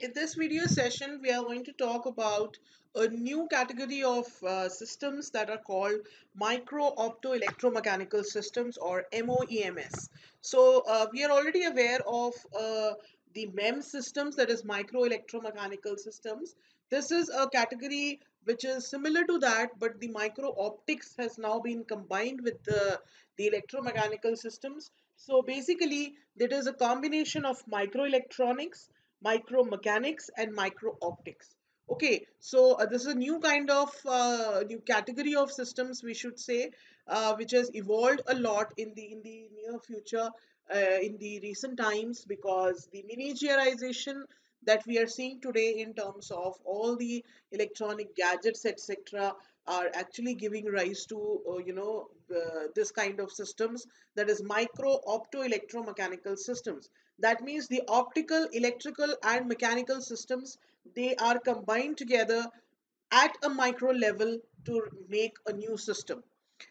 In this video session, we are going to talk about a new category of systems that are called micro opto electromechanical systems, or MOEMS. So we are already aware of the MEMS systems, that is micro electromechanical systems. This is a category which is similar to that, but the micro optics has now been combined with the electromechanical systems. So basically, it is a combination of microelectronics, micro mechanics, and micro optics. Okay, so this is a new kind of new category of systems, we should say, which has evolved a lot in the near future, in the recent times, because the miniaturization that we are seeing today in terms of all the electronic gadgets, etc., are actually giving rise to this kind of systems, that is micro opto electromechanical systems. That means the optical, electrical, and mechanical systems, they are combined together at a micro level to make a new system.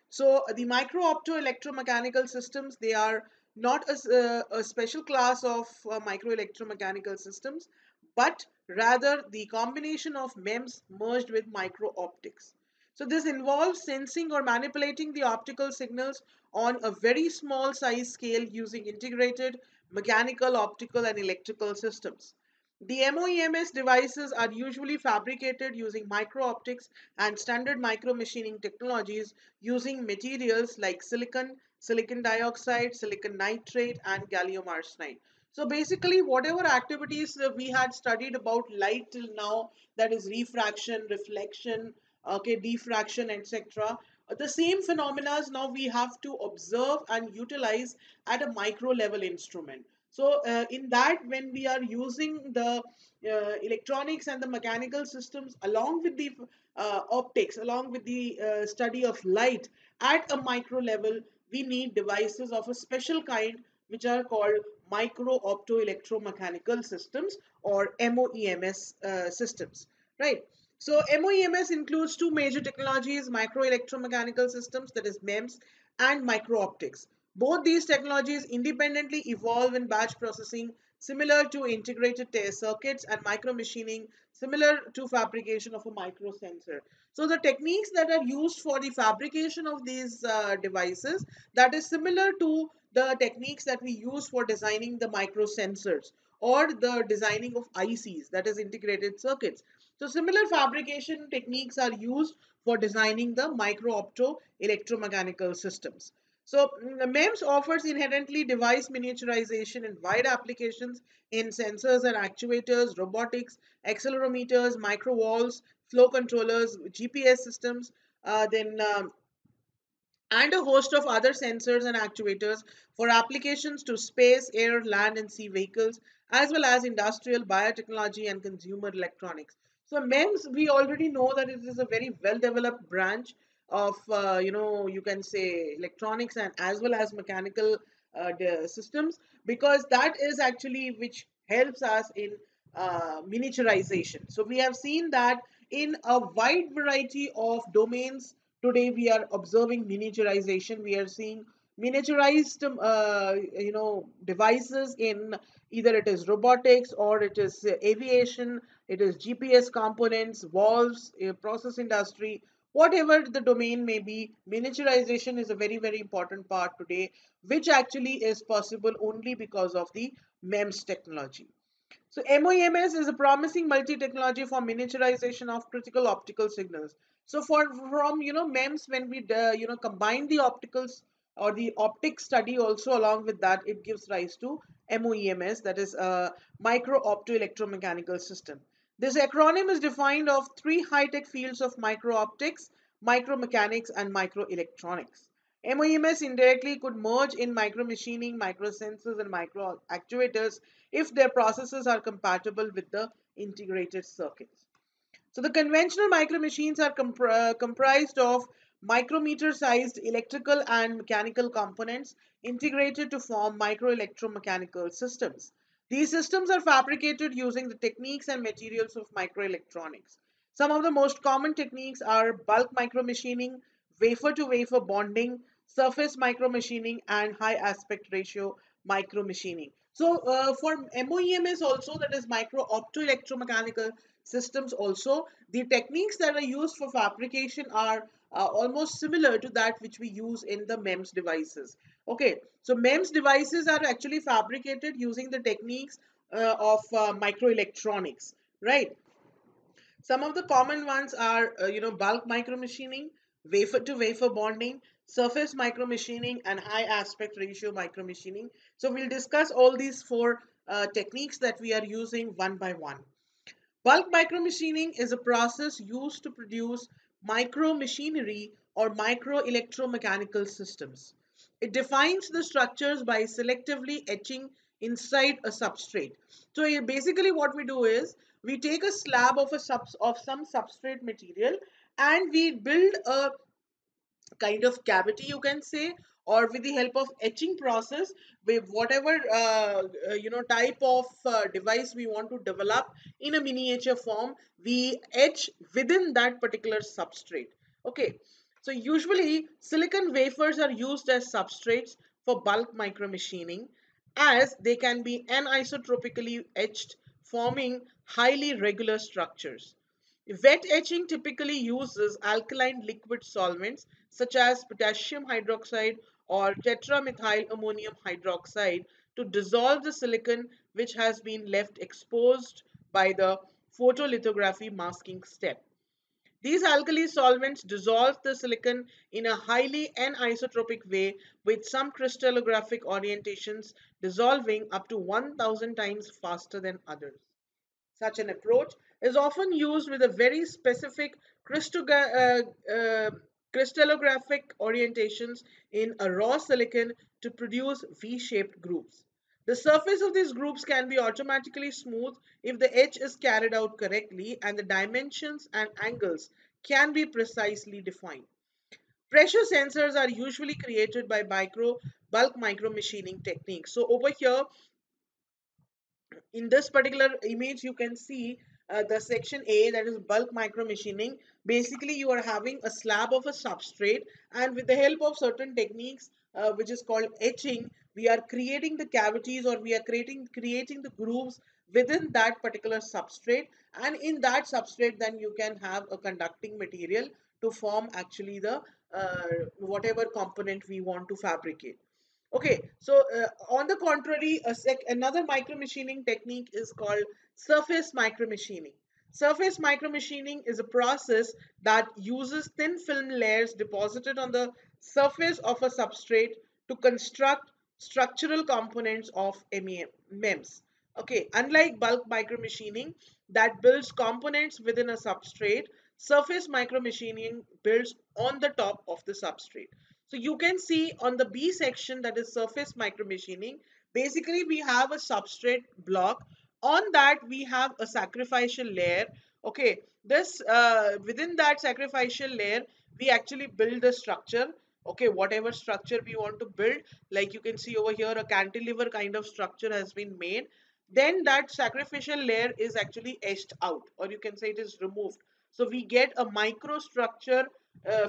So the micro opto electromechanical systems, they are not a special class of micro electromechanical systems, but rather the combination of MEMS merged with micro optics. So this involves sensing or manipulating the optical signals on a very small size scale using integrated mechanical, optical, and electrical systems. The MOEMS devices are usually fabricated using micro optics and standard micro machining technologies, using materials like silicon, silicon dioxide, silicon nitrate, and gallium arsenide. So basically, whatever activities we had studied about light till now, that is refraction, reflection, okay, diffraction, etc., the same phenomena now we have to observe and utilize at a micro level instrument. So in that, when we are using the electronics and the mechanical systems along with the optics, along with the study of light at a micro level, we need devices of a special kind, which are called micro opto electromechanical systems, or MOEMS systems, right? So MOEMS includes two major technologies: micro electromechanical systems, that is MEMS, and micro optics. Both these technologies independently evolve in batch processing, similar to integrated test circuits, and micro machining, similar to fabrication of a micro sensor. So the techniques that are used for the fabrication of these devices, that is similar to the techniques that we use for designing the micro sensors or the designing of ICs, that is integrated circuits. So similar fabrication techniques are used for designing the micro opto electromechanical systems. So MEMS offers inherently device miniaturization in wide applications in sensors and actuators, robotics, accelerometers, micro valves, flow controllers, GPS systems, then and a host of other sensors and actuators for applications to space, air, land, and sea vehicles, as well as industrial, biotechnology, and consumer electronics. So MEMS, we already know that it is a very well-developed branch of, you can say electronics and as well as mechanical systems, because that is actually which helps us in miniaturization. So we have seen that in a wide variety of domains today we are observing miniaturization. We are seeing miniaturized devices in either it is robotics or it is aviation, it is GPS components, valves, process industry, whatever the domain may be. Miniaturization is a very important part today, which actually is possible only because of the MEMS technology. So MOEMS is a promising multi-technology for miniaturization of critical optical signals. So from MEMS, when we combine the opticals or the optic study also along with that, it gives rise to MOEMS, that is a micro opto electromechanical system. This acronym is defined of three high-tech fields of micro optics, micromechanics, and microelectronics. MOEMS indirectly could merge in micromachining, microsensors, and micro actuators if their processes are compatible with the integrated circuits. So the conventional micro machines are comprised of micrometer sized electrical and mechanical components integrated to form micro electromechanical systems. These systems are fabricated using the techniques and materials of microelectronics. Some of the most common techniques are bulk micromachining, wafer to wafer bonding, surface micromachining, and high aspect ratio micromachining. So for MOEMS also, that is micro optoelectromechanical systems also, the techniques that are used for fabrication are almost similar to that which we use in the MEMS devices. Okay, so MEMS devices are actually fabricated using the techniques of microelectronics, right? Some of the common ones are, bulk micromachining, wafer to wafer bonding, surface micromachining, and high aspect ratio micromachining. So we'll discuss all these four techniques that we are using one by one. Bulk micromachining is a process used to produce micro machinery or micro electromechanical systems. It defines the structures by selectively etching inside a substrate. So basically what we do is we take a slab of some substrate material and we build a kind of cavity, you can say, or with the help of etching process, with whatever type of device we want to develop in a miniature form, we etch within that particular substrate. Okay, so usually silicon wafers are used as substrates for bulk micromachining, as they can be anisotropically etched, forming highly regular structures. Wet etching typically uses alkaline liquid solvents such as potassium hydroxide or tetramethyl ammonium hydroxide to dissolve the silicon which has been left exposed by the photolithography masking step. These alkali solvents dissolve the silicon in a highly anisotropic way with some crystallographic orientations dissolving up to 1000 times faster than others. Such an approach is often used with a very specific crystallographic orientations in a raw silicon to produce V-shaped groups. The surface of these groups can be automatically smooth if the etch is carried out correctly and the dimensions and angles can be precisely defined. Pressure sensors are usually created by bulk micro machining techniques. So over here, in this particular image you can see the section A, that is bulk micro machining. Basically you are having a slab of a substrate, and with the help of certain techniques which is called etching, we are creating the cavities, or we are creating the grooves within that particular substrate, and in that substrate then you can have a conducting material to form actually the whatever component we want to fabricate. Okay, so on the contrary, another micromachining technique is called surface micromachining. Surface micromachining is a process that uses thin film layers deposited on the surface of a substrate to construct structural components of MEMS. Okay, unlike bulk micromachining that builds components within a substrate, surface micromachining builds on the top of the substrate. So you can see on the B section, that is surface micromachining, basically we have a substrate block. On that we have a sacrificial layer. Okay, this within that sacrificial layer we actually build the structure. Okay, whatever structure we want to build, like you can see over here, a cantilever kind of structure has been made. Then that sacrificial layer is actually etched out, or you can say it is removed. So we get a microstructure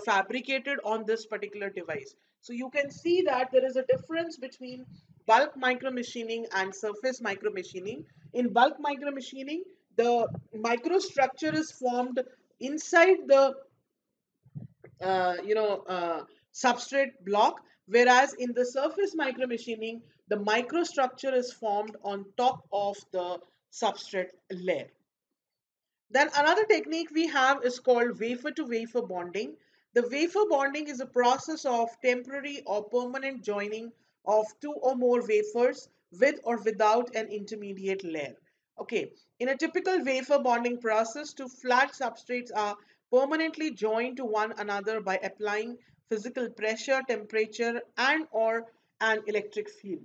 fabricated on this particular device. So you can see that there is a difference between bulk micromachining and surface micromachining. In bulk micromachining, the microstructure is formed inside the substrate block, whereas in the surface micromachining, the microstructure is formed on top of the substrate layer. Then another technique we have is called wafer to wafer bonding. The wafer bonding is a process of temporary or permanent joining of two or more wafers with or without an intermediate layer. Okay, in a typical wafer bonding process, two flat substrates are permanently joined to one another by applying physical pressure, temperature, and or an electric field.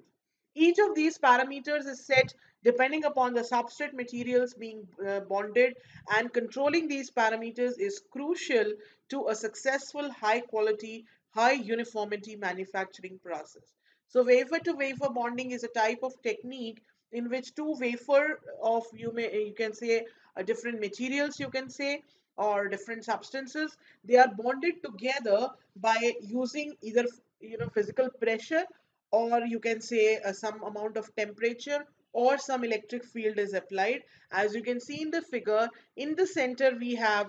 Each of these parameters is set depending upon the substrate materials being bonded, and controlling these parameters is crucial to a successful high quality, high uniformity manufacturing process. So wafer to wafer bonding is a type of technique in which two wafer of, you can say, different materials, you can say, or different substances, they are bonded together by using either physical pressure or you can say some amount of temperature or some electric field is applied. As you can see in the figure, in the center we have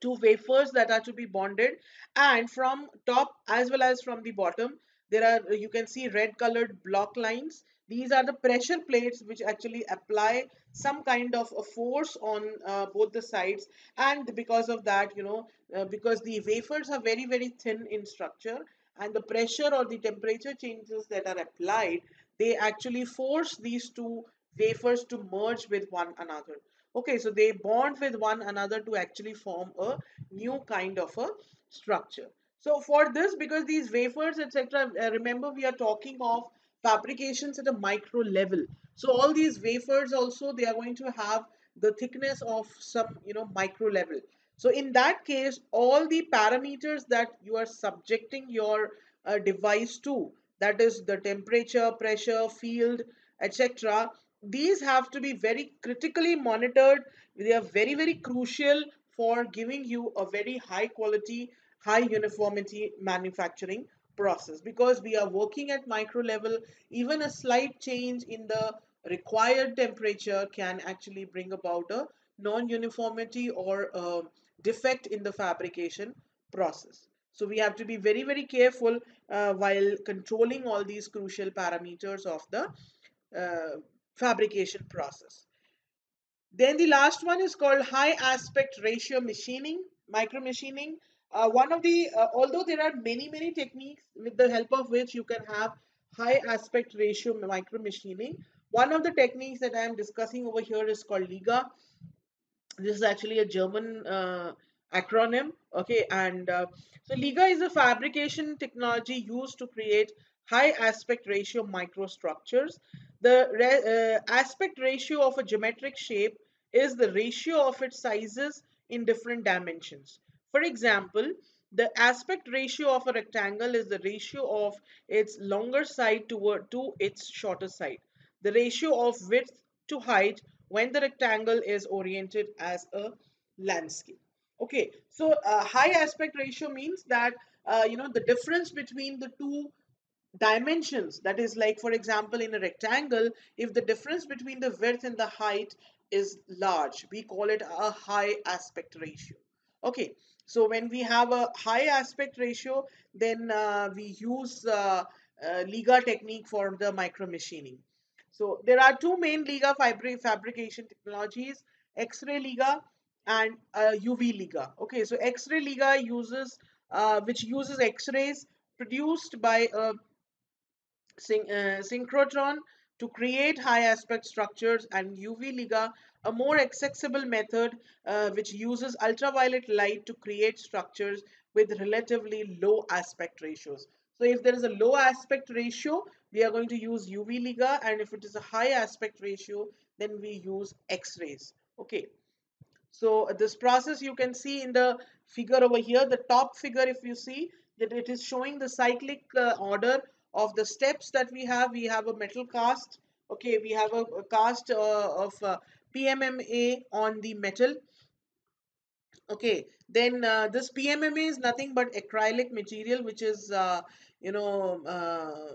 two wafers that are to be bonded, and from top as well as from the bottom there are, you can see, red colored block lines. These are the pressure plates which actually apply some kind of a force on both the sides, and because of that, because the wafers are very very thin in structure, and the pressure or the temperature changes that are applied, they actually force these two wafers to merge with one another. Okay, so they bond with one another to actually form a new kind of a structure. So for this, because these wafers, etc., remember we are talking of fabrications at a micro level. So all these wafers also, they are going to have the thickness of some, micro level. So in that case, all the parameters that you are subjecting your device to, that is the temperature, pressure, field, etc., these have to be very critically monitored. They are very very crucial for giving you a very high quality, high uniformity manufacturing process, because we are working at micro level. Even a slight change in the required temperature can actually bring about a non-uniformity or a defect in the fabrication process. So we have to be very very careful while controlling all these crucial parameters of the fabrication process. Then the last one is called high aspect ratio machining, micro machining. One of the, although there are many, many techniques with the help of which you can have high aspect ratio micro machining. One of the techniques that I am discussing over here is called LIGA. This is actually a German acronym. Okay, and so LIGA is a fabrication technology used to create high aspect ratio microstructures. The aspect ratio of a geometric shape is the ratio of its sizes in different dimensions. For example, the aspect ratio of a rectangle is the ratio of its longer side to its shorter side. The ratio of width to height when the rectangle is oriented as a landscape. Okay, so high aspect ratio means that the difference between the two dimensions, that is, like for example in a rectangle, if the difference between the width and the height is large, we call it a high aspect ratio. Okay, so when we have a high aspect ratio, then we use Liga technique for the micro machining. So there are two main Liga fabrication technologies: X-ray Liga and UV Liga. Okay, so X-ray Liga uses which uses X-rays produced by a synchrotron to create high aspect structures, and UV Liga, a more accessible method which uses ultraviolet light to create structures with relatively low aspect ratios. So if there is a low aspect ratio, we are going to use UV Liga, and if it is a high aspect ratio, then we use X-rays. Okay. So this process you can see in the figure over here. The top figure, if you see, that it is showing the cyclic order of the steps that we have. We have a metal cast. Okay, we have a cast of PMMA on the metal. Okay, then this PMMA is nothing but acrylic material, which is you know uh,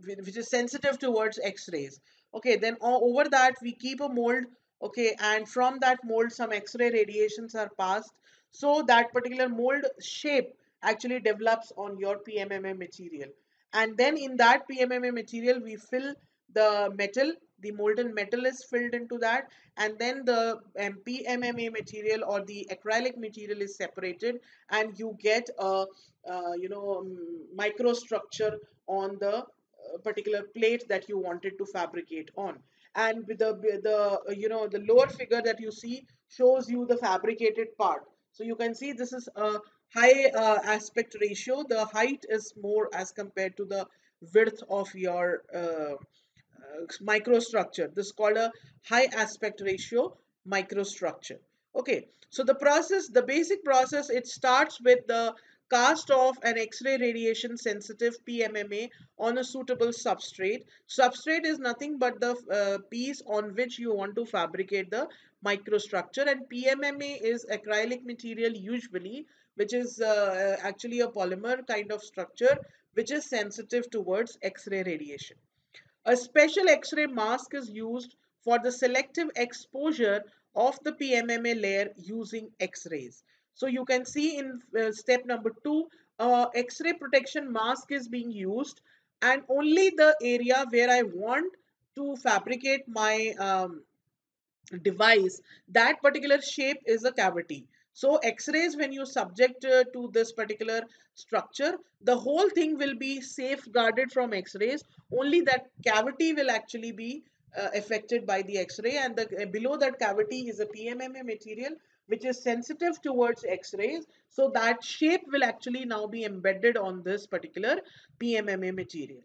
which is sensitive towards X-rays. Okay, then over that we keep a mold. Okay, and from that mold some X-ray radiations are passed, so that particular mold shape actually develops on your PMMA material. And then in that PMMA material we fill the metal. The molten metal is filled into that, and then the PMMA material or the acrylic material is separated, and you get a microstructure on the particular plate that you wanted to fabricate on. And with the lower figure that you see shows you the fabricated part. So you can see this is a high aspect ratio. The height is more as compared to the width of your microstructure. This is called a high aspect ratio microstructure. Okay, so the basic process, it starts with the cast of an X-ray radiation sensitive PMMA on a suitable substrate. Substrate is nothing but the piece on which you want to fabricate the microstructure, and PMMA is acrylic material usually, which is actually a polymer kind of structure, which is sensitive towards X-ray radiation. A special X-ray mask is used for the selective exposure of the PMMA layer using X-rays. So you can see in step number 2, X-ray protection mask is being used, and only the area where I want to fabricate my device, that particular shape is a cavity. So X-rays, when you subject to this particular structure, the whole thing will be safeguarded from X-rays. Only that cavity will actually be affected by the X-ray, and the below that cavity is a PMMA material which is sensitive towards X-rays. So that shape will actually now be embedded on this particular PMMA material.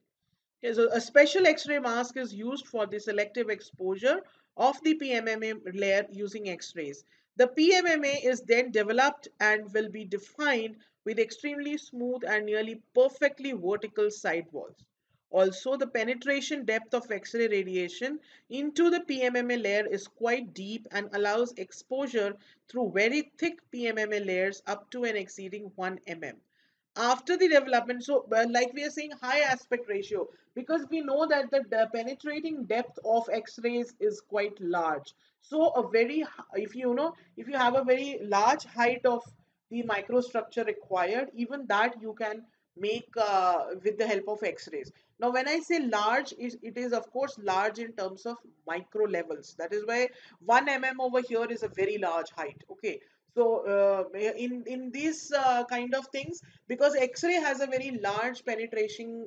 Okay, so a special X-ray mask is used for the selective exposure of the PMMA layer using X-rays. The PMMA is then developed and will be defined with extremely smooth and nearly perfectly vertical sidewalls. Also, the penetration depth of X-ray radiation into the PMMA layer is quite deep and allows exposure through very thick PMMA layers up to and exceeding 1 mm after the development. So like we are saying, high aspect ratio, because we know that the penetrating depth of X-rays is quite large. So a very if you know, if you have a very large height of the microstructure required, even that you can make with the help of X-rays. Now when I say large, it is of course large in terms of micro levels. That is why 1 mm over here is a very large height. Okay, so in these kind of things, because X-ray has a very large penetration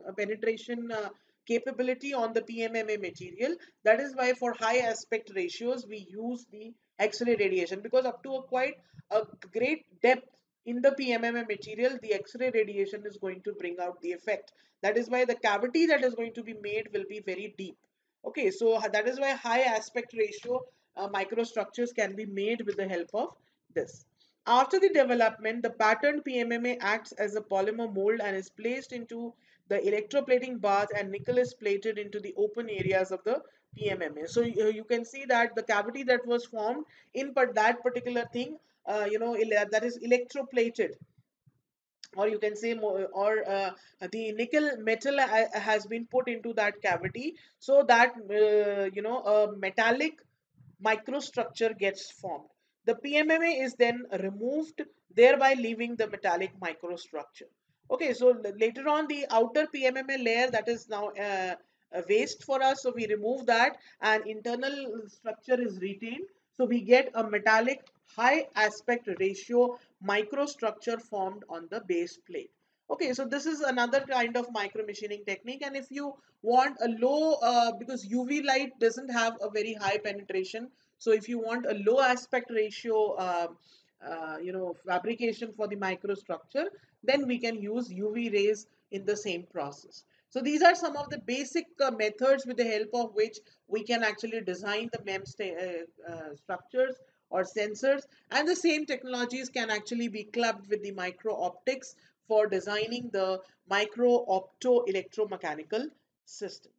capability on the PMMA material. That is why for high aspect ratios we use the X-ray radiation, because up to a quite a great depth in the PMMA material, the X-ray radiation is going to bring out the effect. That is why the cavity that is going to be made will be very deep. Okay, so that is why high aspect ratio microstructures can be made with the help of this. After the development, the patterned PMMA acts as a polymer mold and is placed into the electroplating bath, and nickel is plated into the open areas of the PMMA. So you can see that the cavity that was formed in that particular thing, that is electroplated, or you can say more, or the nickel metal has been put into that cavity, so that a metallic microstructure gets formed. The PMMA is then removed, thereby leaving the metallic microstructure. Okay, so later on, the outer PMMA layer, that is now a waste for us, so we remove that, and internal structure is retained. So we get a metallic high aspect ratio microstructure formed on the base plate. Okay, so this is another kind of micro machining technique, and if you want a low, because UV light doesn't have a very high penetration, so if you want a low aspect ratio, fabrication for the microstructure, then we can use UV rays in the same process. So these are some of the basic methods with the help of which we can actually design the MEMS structures or sensors, and the same technologies can actually be clubbed with the micro optics for designing the micro opto electromechanical system.